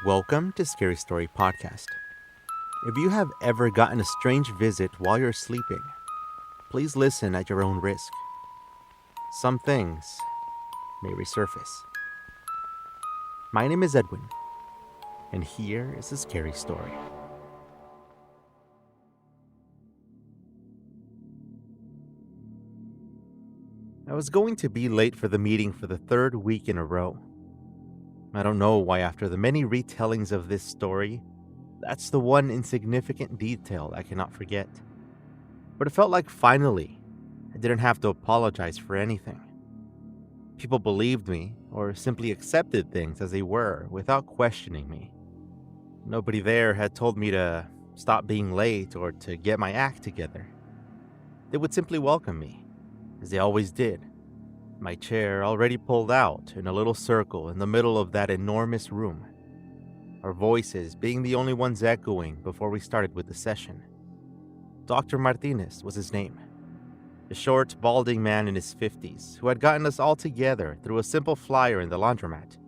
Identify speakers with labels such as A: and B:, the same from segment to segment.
A: Welcome to Scary Story Podcast. If you have ever gotten a strange visit while you're sleeping, please listen at your own risk. Some things may resurface. My name is Edwin, and here is a scary story. I was going to be late for the meeting for the third week in a row. I don't know why, after the many retellings of this story, that's the one insignificant detail I cannot forget. But it felt like finally, I didn't have to apologize for anything. People believed me, or simply accepted things as they were without questioning me. Nobody there had told me to stop being late or to get my act together. They would simply welcome me, as they always did. My chair already pulled out in a little circle in the middle of that enormous room. Our voices being the only ones echoing before we started with the session. Dr. Martinez was his name. A short, balding man in his 50s who had gotten us all together through a simple flyer in the laundromat.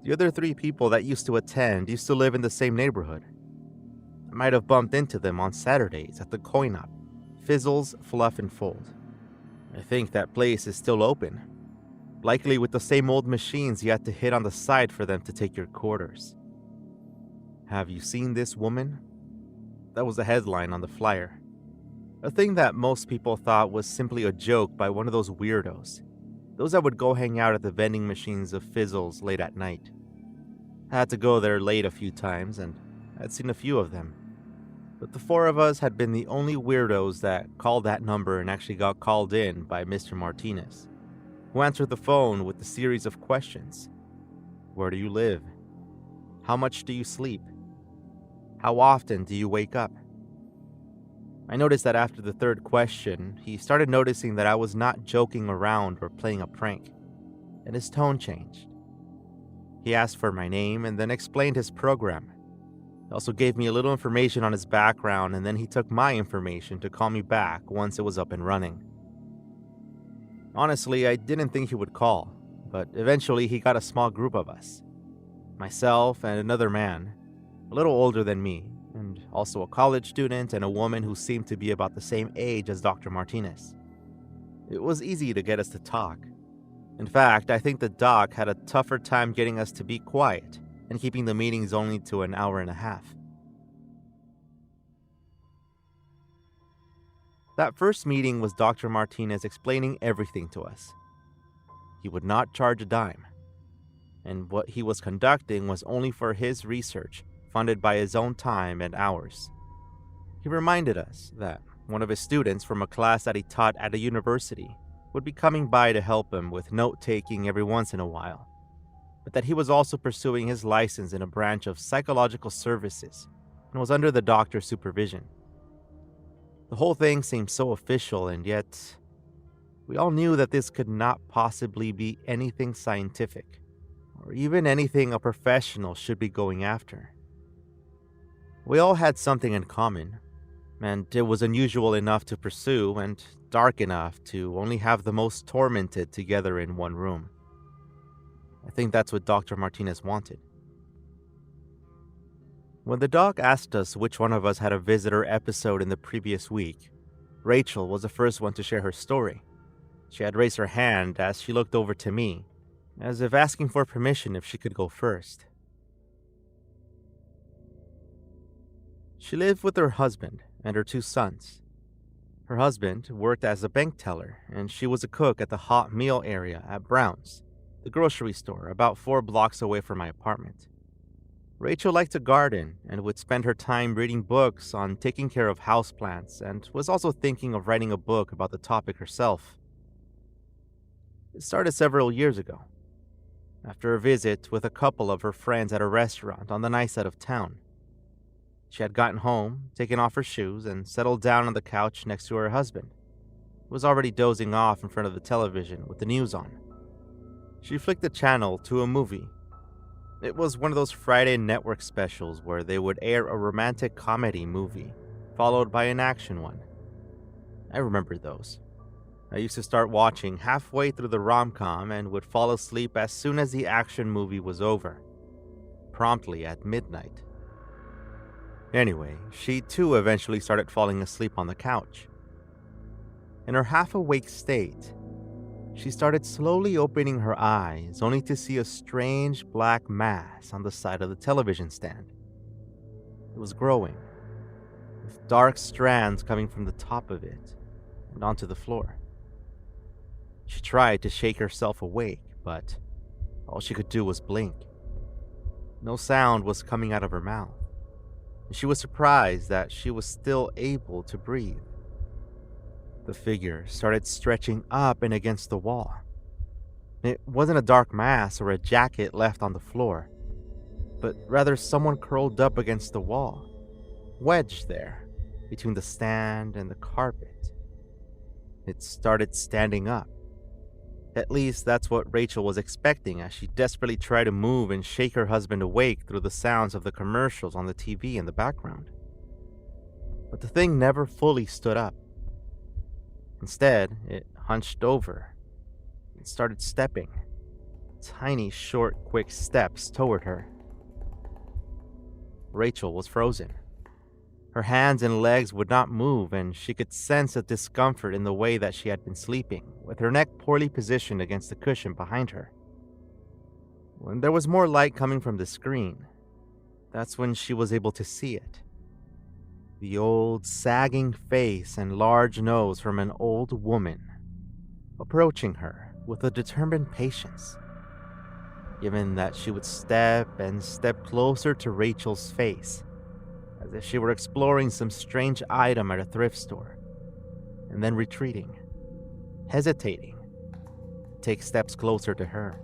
A: The other three people that used to attend used to live in the same neighborhood. I might have bumped into them on Saturdays at the coin-op, Fizzles, Fluff and Fold. I think that place is still open, likely with the same old machines you had to hit on the side for them to take your quarters. Have you seen this woman? That was the headline on the flyer. A thing that most people thought was simply a joke by one of those weirdos, those that would go hang out at the vending machines of Fizzles late at night. I had to go there late a few times, and I'd seen a few of them. But the four of us had been the only weirdos that called that number and actually got called in by Mr. Martinez, who answered the phone with a series of questions. Where do you live? How much do you sleep? How often do you wake up? I noticed that after the third question, he started noticing that I was not joking around or playing a prank, and his tone changed. He asked for my name and then explained his program. He also gave me a little information on his background, and then he took my information to call me back once it was up and running. Honestly, I didn't think he would call, but eventually he got a small group of us. Myself and another man, a little older than me, and also a college student and a woman who seemed to be about the same age as Dr. Martinez. It was easy to get us to talk. In fact, I think the doc had a tougher time getting us to be quiet and keeping the meetings only to an hour and a half. That first meeting was Dr. Martinez explaining everything to us. He would not charge a dime, and what he was conducting was only for his research, funded by his own time and hours. He reminded us that one of his students from a class that he taught at a university would be coming by to help him with note-taking every once in a while, but that he was also pursuing his license in a branch of psychological services and was under the doctor's supervision. The whole thing seemed so official, and yet we all knew that this could not possibly be anything scientific or even anything a professional should be going after. We all had something in common, and it was unusual enough to pursue and dark enough to only have the most tormented together in one room. I think that's what Dr. Martinez wanted. When the doc asked us which one of us had a visitor episode in the previous week, Rachel was the first one to share her story. She had raised her hand as she looked over to me, as if asking for permission if she could go first. She lived with her husband and her two sons. Her husband worked as a bank teller, and she was a cook at the hot meal area at Brown's, the grocery store about 4 blocks away from my apartment. Rachel liked to garden and would spend her time reading books on taking care of houseplants, and was also thinking of writing a book about the topic herself. It started several years ago, after a visit with a couple of her friends at a restaurant on the nice side of town. She had gotten home, taken off her shoes, and settled down on the couch next to her husband, who was already dozing off in front of the television with the news on. She flicked the channel to a movie. It was one of those Friday network specials where they would air a romantic comedy movie, followed by an action one. I remember those. I used to start watching halfway through the rom-com and would fall asleep as soon as the action movie was over. promptly at midnight. Anyway, she too eventually started falling asleep on the couch. In her half-awake state, she started slowly opening her eyes only to see a strange black mass on the side of the television stand. It was growing, with dark strands coming from the top of it and onto the floor. She tried to shake herself awake, but all she could do was blink. No sound was coming out of her mouth, and she was surprised that she was still able to breathe. The figure started stretching up and against the wall. It wasn't a dark mass or a jacket left on the floor, but rather someone curled up against the wall, wedged there between the stand and the carpet. It started standing up. At least that's what Rachel was expecting as she desperately tried to move and shake her husband awake through the sounds of the commercials on the TV in the background. But the thing never fully stood up. Instead, it hunched over and started stepping, tiny, short, quick steps toward her. Rachel was frozen. Her hands and legs would not move, and she could sense a discomfort in the way that she had been sleeping, with her neck poorly positioned against the cushion behind her. When there was more light coming from the screen, that's when she was able to see it. The old, sagging face and large nose from an old woman, approaching her with a determined patience, given that she would step and step closer to Rachel's face, as if she were exploring some strange item at a thrift store, and then retreating, hesitating, to take steps closer to her.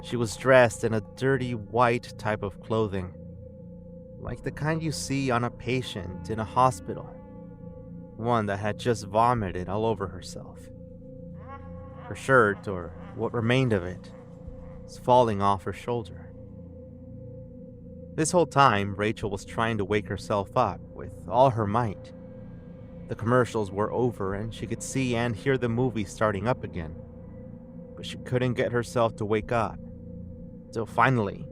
A: She was dressed in a dirty white type of clothing, like the kind you see on a patient in a hospital, one that had just vomited all over herself. Her shirt, or what remained of it, was falling off her shoulder. This whole time, Rachel was trying to wake herself up with all her might. The commercials were over and she could see and hear the movie starting up again, but she couldn't get herself to wake up. Till finally,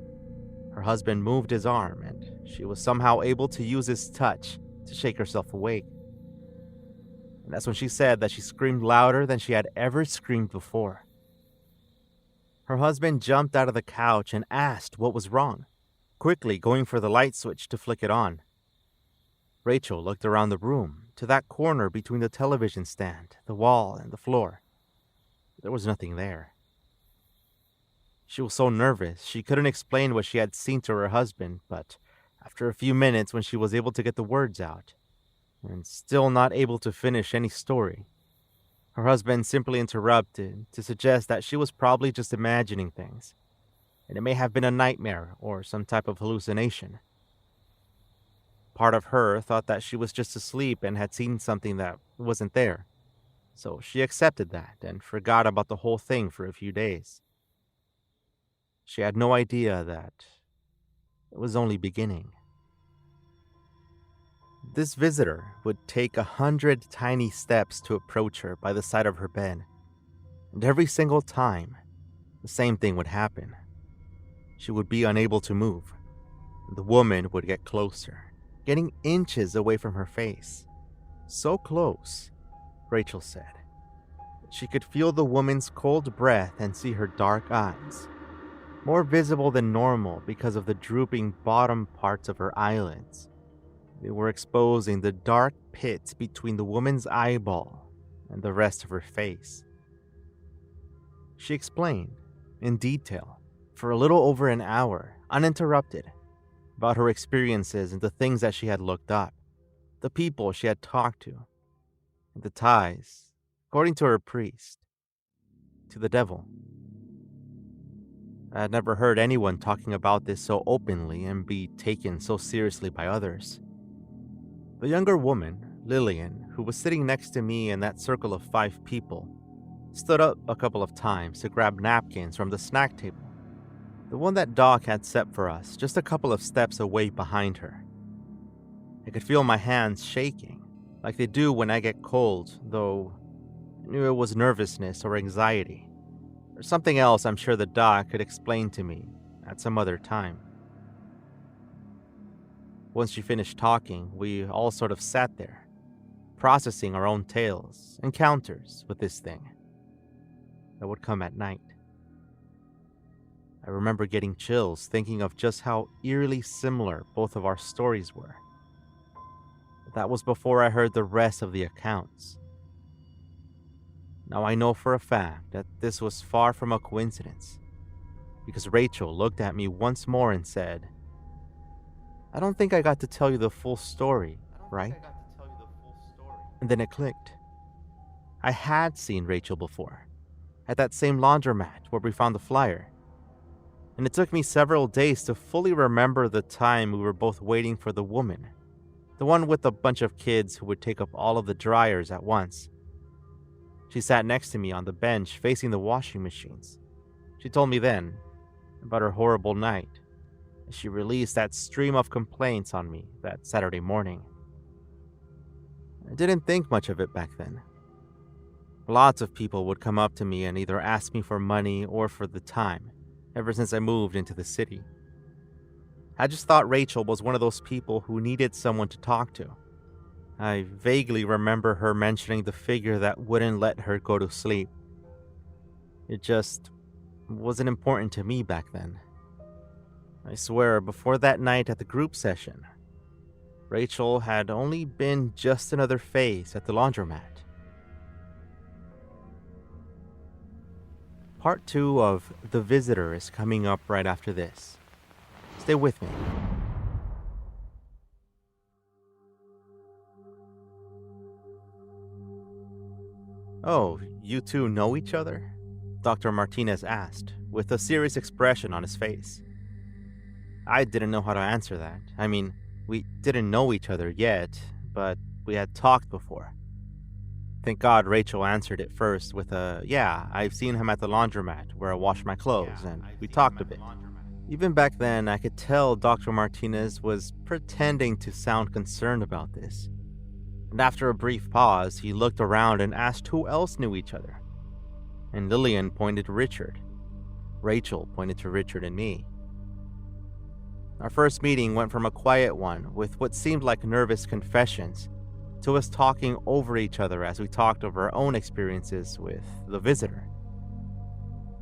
A: her husband moved his arm and she was somehow able to use his touch to shake herself awake. And that's when she said that she screamed louder than she had ever screamed before. Her husband jumped out of the couch and asked what was wrong, quickly going for the light switch to flick it on. Rachel looked around the room, to that corner between the television stand, the wall, and the floor. There was nothing there. She was so nervous, she couldn't explain what she had seen to her husband, but after a few minutes when she was able to get the words out, and still not able to finish any story, her husband simply interrupted to suggest that she was probably just imagining things, and it may have been a nightmare or some type of hallucination. Part of her thought that she was just asleep and had seen something that wasn't there, so she accepted that and forgot about the whole thing for a few days. She had no idea that it was only beginning. This visitor would take 100 tiny steps to approach her by the side of her bed, and every single time, the same thing would happen. She would be unable to move. The woman would get closer, getting inches away from her face. So close, Rachel said, that she could feel the woman's cold breath and see her dark eyes, more visible than normal because of the drooping bottom parts of her eyelids. They were exposing the dark pits between the woman's eyeball and the rest of her face. She explained, in detail, for a little over an hour, uninterrupted, about her experiences and the things that she had looked up, the people she had talked to, and the ties, according to her priest, to the devil. I had never heard anyone talking about this so openly and be taken so seriously by others. The younger woman, Lillian, who was sitting next to me in that circle of 5 people, stood up a couple of times to grab napkins from the snack table, the one that Doc had set for us just a couple of steps away behind her. I could feel my hands shaking, like they do when I get cold, though I knew it was nervousness or anxiety, or something else I'm sure the doc could explain to me at some other time. Once she finished talking, we all sort of sat there, processing our own tales, encounters with this thing that would come at night. I remember getting chills thinking of just how eerily similar both of our stories were. But that was before I heard the rest of the accounts. Now I know for a fact that this was far from a coincidence, because Rachel looked at me once more and said, "I don't think I got to tell you the full story, right?" And then it clicked. I had seen Rachel before, at that same laundromat where we found the flyer. And it took me several days to fully remember the time we were both waiting for the woman, the one with a bunch of kids who would take up all of the dryers at once. She sat next to me on the bench facing the washing machines. She told me then about her horrible night as she released that stream of complaints on me that Saturday morning. I didn't think much of it back then. Lots of people would come up to me and either ask me for money or for the time, ever since I moved into the city. I just thought Rachel was one of those people who needed someone to talk to. I vaguely remember her mentioning the figure that wouldn't let her go to sleep. It just wasn't important to me back then. I swear, before that night at the group session, Rachel had only been just another face at the laundromat. Part 2 of The Visitor is coming up right after this. Stay with me. "Oh, you two know each other?" Dr. Martinez asked, with a serious expression on his face. I didn't know how to answer that. I mean, we didn't know each other yet, but we had talked before. Thank God Rachel answered it first with a, "Yeah, I've seen him at the laundromat where I wash my clothes, and we talked a bit." Even back then, I could tell Dr. Martinez was pretending to sound concerned about this. And after a brief pause, he looked around and asked who else knew each other. And Lillian pointed to Richard. Rachel pointed to Richard and me. Our first meeting went from a quiet one with what seemed like nervous confessions to us talking over each other as we talked over our own experiences with the visitor.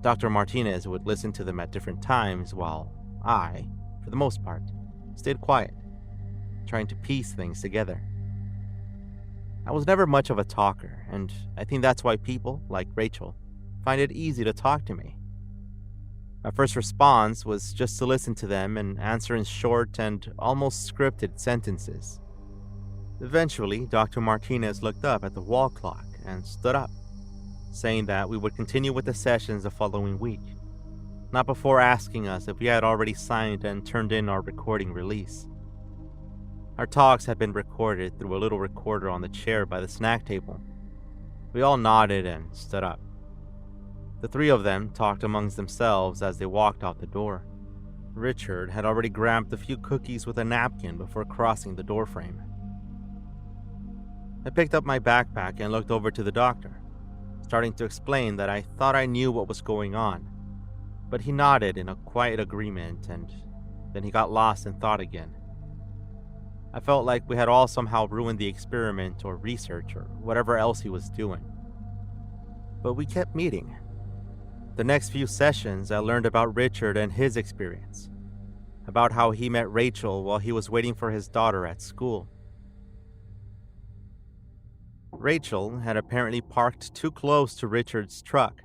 A: Dr. Martinez would listen to them at different times while I, for the most part, stayed quiet, trying to piece things together. I was never much of a talker, and I think that's why people, like Rachel, find it easy to talk to me. My first response was just to listen to them and answer in short and almost scripted sentences. Eventually, Dr. Martinez looked up at the wall clock and stood up, saying that we would continue with the sessions the following week, not before asking us if we had already signed and turned in our recording release. Our talks had been recorded through a little recorder on the chair by the snack table. We all nodded and stood up. The three of them talked amongst themselves as they walked out the door. Richard had already grabbed a few cookies with a napkin before crossing the doorframe. I picked up my backpack and looked over to the doctor, starting to explain that I thought I knew what was going on, but he nodded in a quiet agreement and then he got lost in thought again. I felt like we had all somehow ruined the experiment or research or whatever else he was doing. But we kept meeting. The next few sessions, I learned about Richard and his experience, about how he met Rachel while he was waiting for his daughter at school. Rachel had apparently parked too close to Richard's truck,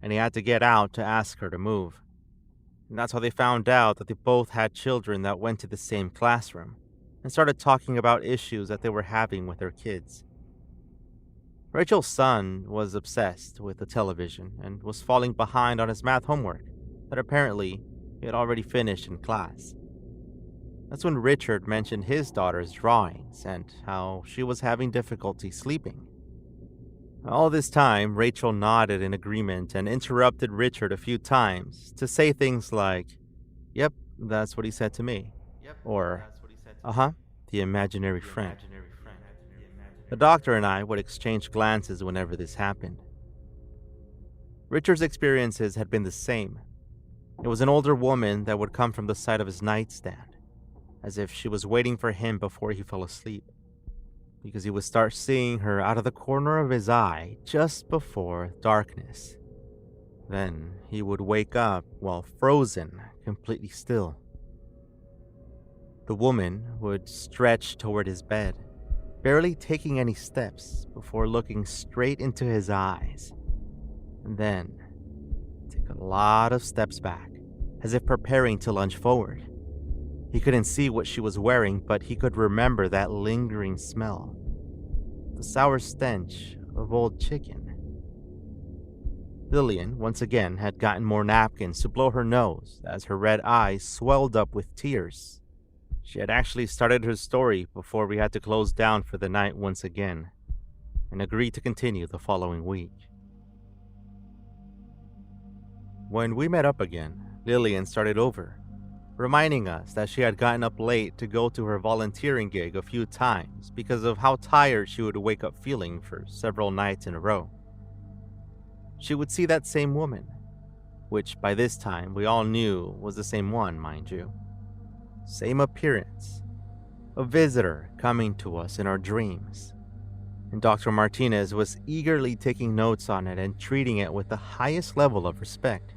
A: and he had to get out to ask her to move. And that's how they found out that they both had children that went to the same classroom, and started talking about issues that they were having with their kids. Rachel's son was obsessed with the television and was falling behind on his math homework that apparently he had already finished in class. That's when Richard mentioned his daughter's drawings and how she was having difficulty sleeping. All this time, Rachel nodded in agreement and interrupted Richard a few times to say things like, "Yep, that's what he said to me," or, "Uh-huh, the imaginary friend." The doctor and I would exchange glances whenever this happened. Richard's experiences had been the same. It was an older woman that would come from the side of his nightstand, as if she was waiting for him before he fell asleep, because he would start seeing her out of the corner of his eye just before darkness. Then he would wake up while frozen, completely still. The woman would stretch toward his bed, barely taking any steps before looking straight into his eyes, and then take a lot of steps back, as if preparing to lunge forward. He couldn't see what she was wearing, but he could remember that lingering smell, the sour stench of old chicken. Lillian, once again, had gotten more napkins to blow her nose as her red eyes swelled up with tears. She had actually started her story before we had to close down for the night once again, and agreed to continue the following week. When we met up again, Lillian started over, reminding us that she had gotten up late to go to her volunteering gig a few times because of how tired she would wake up feeling for several nights in a row. She would see that same woman, which by this time we all knew was the same one, mind you. Same appearance, a visitor coming to us in our dreams. And Dr. Martinez was eagerly taking notes on it and treating it with the highest level of respect.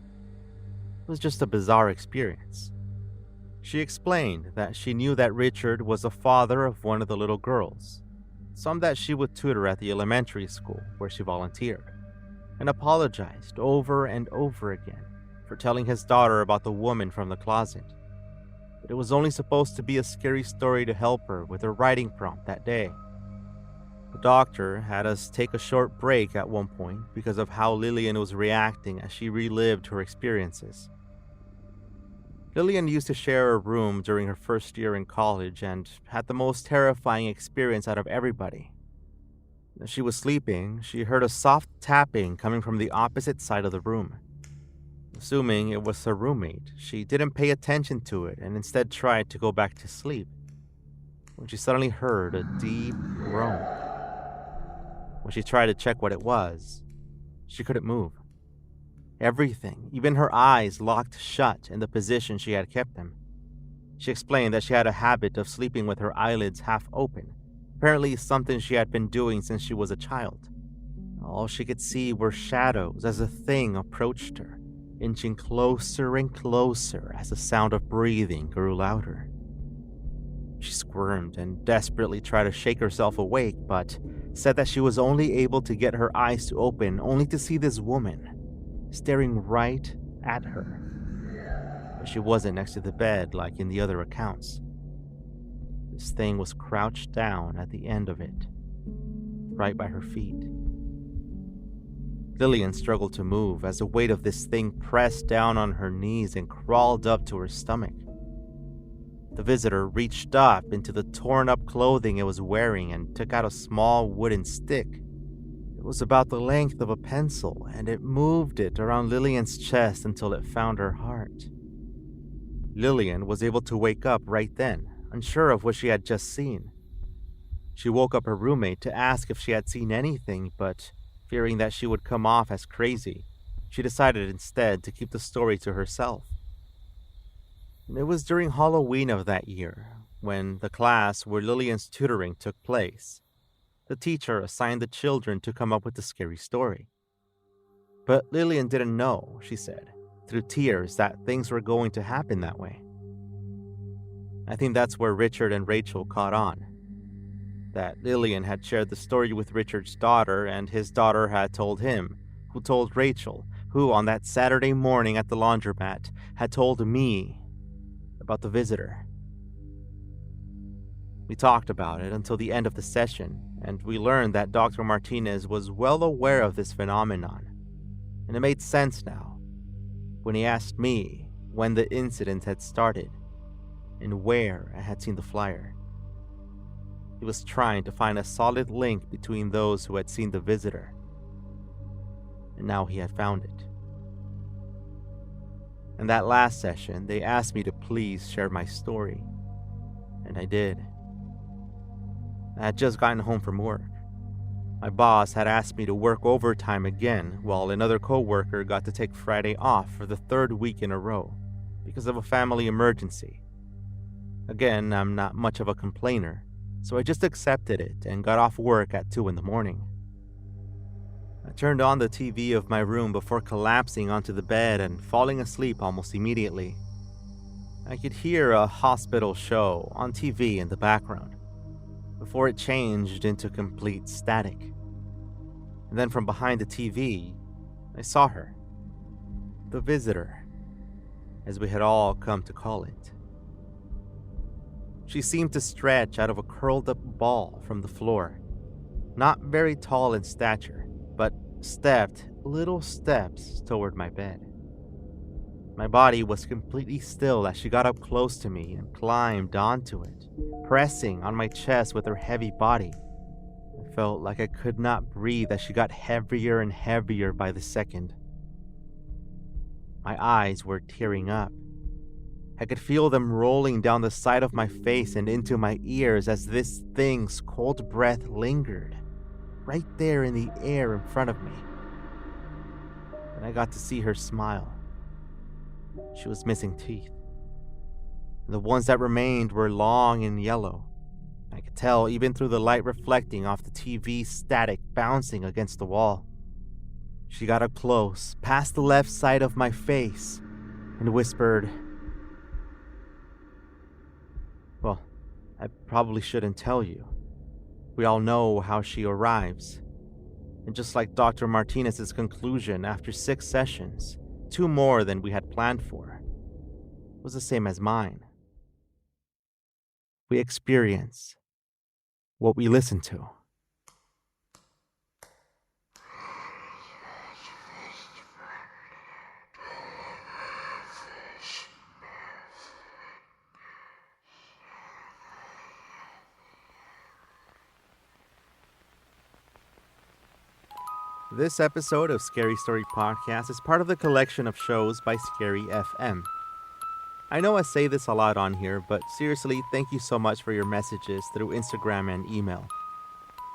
A: It was just a bizarre experience. She explained that she knew that Richard was the father of one of the little girls, some that she would tutor at the elementary school where she volunteered, and apologized over and over again for telling his daughter about the woman from the closet. But it was only supposed to be a scary story to help her with her writing prompt that day. The doctor had us take a short break at one point because of how Lillian was reacting as she relived her experiences. Lillian used to share a room during her first year in college and had the most terrifying experience out of everybody. As she was sleeping, she heard a soft tapping coming from the opposite side of the room. Assuming it was her roommate, she didn't pay attention to it and instead tried to go back to sleep, when she suddenly heard a deep groan. When she tried to check what it was, she couldn't move. Everything, even her eyes, locked shut in the position she had kept them. She explained that she had a habit of sleeping with her eyelids half open, apparently something she had been doing since she was a child. All she could see were shadows as the thing approached her, inching closer and closer as the sound of breathing grew louder. She squirmed and desperately tried to shake herself awake, but said that she was only able to get her eyes to open only to see this woman staring right at her. But she wasn't next to the bed like in the other accounts. This thing was crouched down at the end of it, right by her feet. Lillian struggled to move as the weight of this thing pressed down on her knees and crawled up to her stomach. The visitor reached up into the torn-up clothing it was wearing and took out a small wooden stick. It was about the length of a pencil, and it moved it around Lillian's chest until it found her heart. Lillian was able to wake up right then, unsure of what she had just seen. She woke up her roommate to ask if she had seen anything, but fearing that she would come off as crazy, she decided instead to keep the story to herself. It was during Halloween of that year, when the class where Lillian's tutoring took place. The teacher assigned the children to come up with a scary story. But Lillian didn't know, she said, through tears, that things were going to happen that way. I think that's where Richard and Rachel caught on. That Lillian had shared the story with Richard's daughter, and his daughter had told him, who told Rachel, who on that Saturday morning at the laundromat had told me about the visitor. We talked about it until the end of the session, and we learned that Dr. Martinez was well aware of this phenomenon, and it made sense now when he asked me when the incident had started and where I had seen the flyer. He was trying to find a solid link between those who had seen the visitor, and now he had found it. In that last session, they asked me to please share my story, and I did. I had just gotten home from work. My boss had asked me to work overtime again, while another coworker got to take Friday off for the third week in a row because of a family emergency. Again, I'm not much of a complainer, so I just accepted it and got off work at 2 in the morning. I turned on the TV of my room before collapsing onto the bed and falling asleep almost immediately. I could hear a hospital show on TV in the background before it changed into complete static. And then from behind the TV, I saw her. The visitor, as we had all come to call it. She seemed to stretch out of a curled up ball from the floor. Not very tall in stature, but stepped little steps toward my bed. My body was completely still as she got up close to me and climbed onto it, pressing on my chest with her heavy body. I felt like I could not breathe as she got heavier and heavier by the second. My eyes were tearing up. I could feel them rolling down the side of my face and into my ears as this thing's cold breath lingered, right there in the air in front of me. And I got to see her smile. She was missing teeth. The ones that remained were long and yellow. I could tell even through the light reflecting off the TV static bouncing against the wall. She got up close, past the left side of my face, and whispered, "Well, I probably shouldn't tell you. We all know how she arrives. And just like Dr. Martinez's conclusion after 6 sessions, 2 more than we had planned for, was the same as mine. We experience what we listen to." This episode of Scary Story Podcast is part of the collection of shows by Scary FM. I know I say this a lot on here, but seriously, thank you so much for your messages through Instagram and email.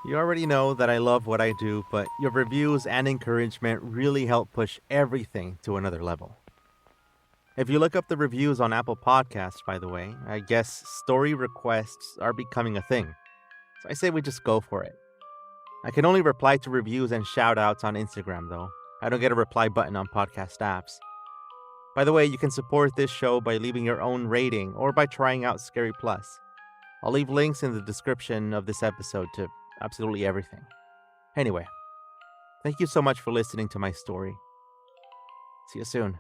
A: You already know that I love what I do, but your reviews and encouragement really help push everything to another level. If you look up the reviews on Apple Podcasts, by the way, I guess story requests are becoming a thing. So I say we just go for it. I can only reply to reviews and shoutouts on Instagram, though. I don't get a reply button on podcast apps. By the way, you can support this show by leaving your own rating or by trying out Scary Plus. I'll leave links in the description of this episode to absolutely everything. Anyway, thank you so much for listening to my story. See you soon.